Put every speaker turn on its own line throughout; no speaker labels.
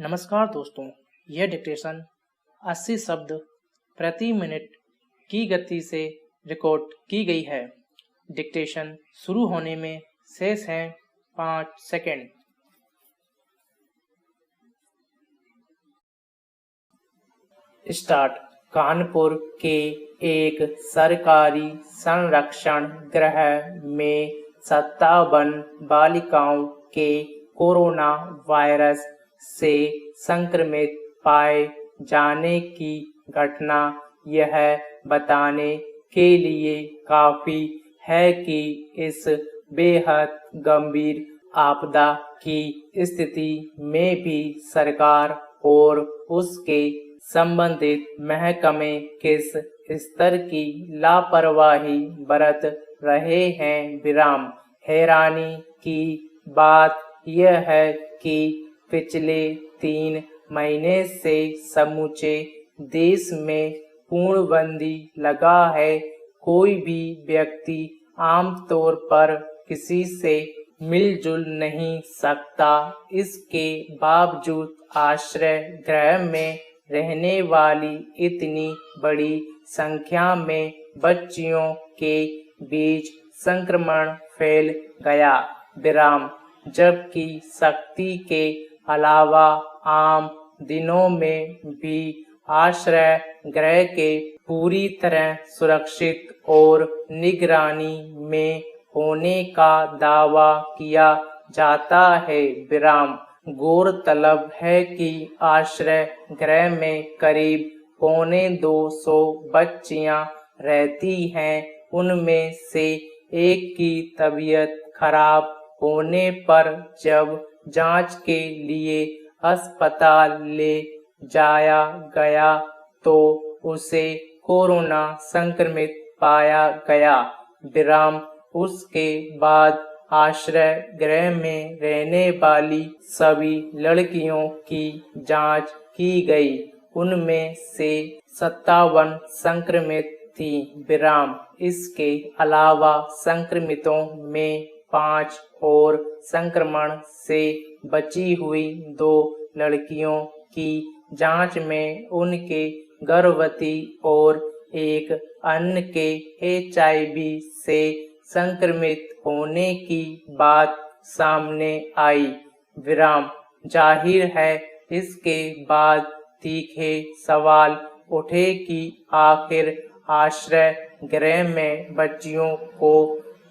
नमस्कार दोस्तों, यह डिक्टेशन 80 शब्द प्रति मिनट की गति से रिकॉर्ड की गई है। डिक्टेशन शुरू होने में शेष हैं 5 सेकंड। स्टार्ट। कानपुर के एक सरकारी संरक्षण गृह में 57 बालिकाओं के कोरोना वायरस से संक्रमित पाए जाने की घटना यह बताने के लिए काफी है कि इस बेहद गंभीर आपदा की स्थिति में भी सरकार और उसके संबंधित महकमे किस स्तर की लापरवाही बरत रहे हैं। विराम। हैरानी की बात यह है कि पिछले 3 महीने से समूचे देश में पूर्णबंदी लगा है। कोई भी व्यक्ति आमतौर पर किसी से मिलजुल नहीं सकता। इसके बावजूद आश्रय गृह में रहने वाली इतनी बड़ी संख्या में बच्चियों के बीच संक्रमण फैल गया। विराम। जबकि सख्ती के अलावा आम दिनों में भी आश्रय गृह के पूरी तरह सुरक्षित और निगरानी में होने का दावा किया जाता है। विराम। गौरतलब है कि आश्रय गृह में करीब 250 बच्चियां रहती हैं। उनमें से एक की तबीयत खराब होने पर जब जांच के लिए अस्पताल ले जाया गया तो उसे कोरोना संक्रमित पाया गया। विराम। उसके बाद आश्रय गृह में रहने वाली सभी लड़कियों की जांच की गई। उनमें से 57 संक्रमित थी। विराम। इसके अलावा संक्रमितों में 5 और संक्रमण से बची हुई 2 लड़कियों की जांच में उनके गर्भवती और एक अन्य के HIV से संक्रमित होने की बात सामने आई। विराम। जाहिर है इसके बाद तीखे सवाल उठे कि आखिर आश्रय गृह में बच्चियों को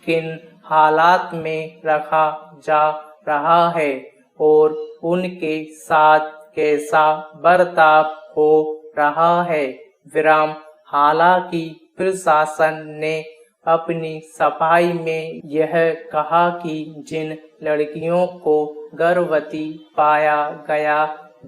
किन हालात में रखा जा रहा है और उनके साथ कैसा बर्ताव हो रहा है। विराम। हालांकि प्रशासन ने अपनी सफाई में यह कहा कि जिन लड़कियों को गर्भवती पाया गया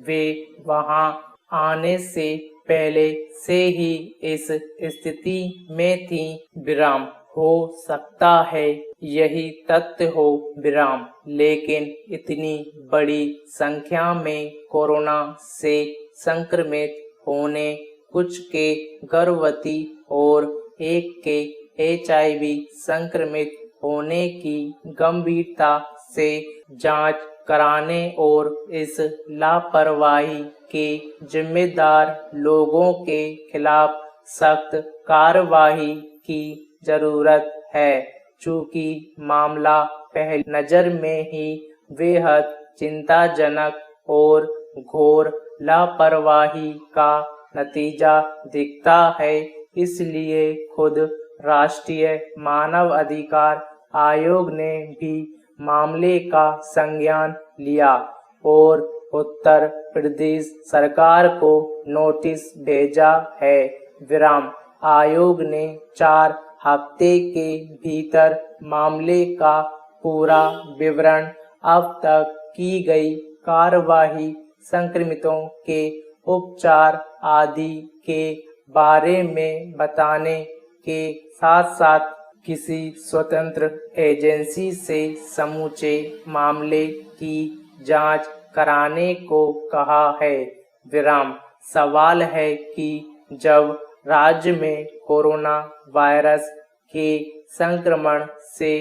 वे वहां आने से पहले से ही इस स्थिति में थी। विराम। हो सकता है यही तथ्य हो। विराम। लेकिन इतनी बड़ी संख्या में कोरोना से संक्रमित होने, कुछ के गर्भवती और एक के HIV संक्रमित होने की गंभीरता से जांच कराने और इस लापरवाही के जिम्मेदार लोगों के खिलाफ सख्त कार्रवाई की जरूरत है। चूंकि मामला पहली नजर में ही बेहद चिंताजनक और घोर लापरवाही का नतीजा दिखता है, इसलिए खुद राष्ट्रीय मानव अधिकार आयोग ने भी मामले का संज्ञान लिया और उत्तर प्रदेश सरकार को नोटिस भेजा है। विराम। आयोग ने 4 हफ्ते के भीतर मामले का पूरा विवरण, अब तक की गई कार्यवाही, संक्रमितों के उपचार आदि के बारे में बताने के साथ साथ किसी स्वतंत्र एजेंसी से समूचे मामले की जांच कराने को कहा है। विराम। सवाल है कि जब राज्य में कोरोना वायरस के संक्रमण से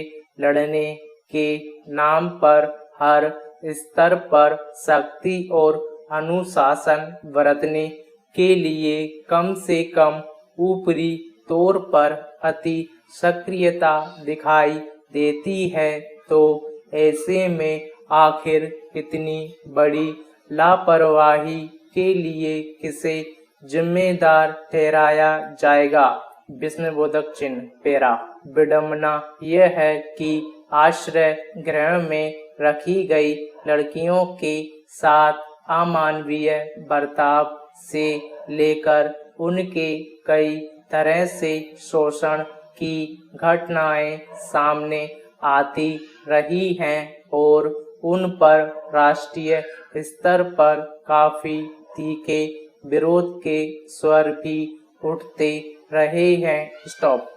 लड़ने के नाम पर हर स्तर पर सख्ती और अनुशासन बरतने के लिए कम से कम ऊपरी तौर पर अति सक्रियता दिखाई देती है, तो ऐसे में आखिर इतनी बड़ी लापरवाही के लिए किसे जिम्मेदार ठहराया जाएगा। विस्मयबोधक चिन्ह। पैरा। विडंबना यह है कि आश्रय गृह में रखी गई लड़कियों के साथ अमानवीय बर्ताव से लेकर उनके कई तरह से शोषण की घटनाएं सामने आती रही हैं और उन पर राष्ट्रीय स्तर पर काफी तीखे विरोध के स्वर भी उठते रहे हैं। स्टॉप।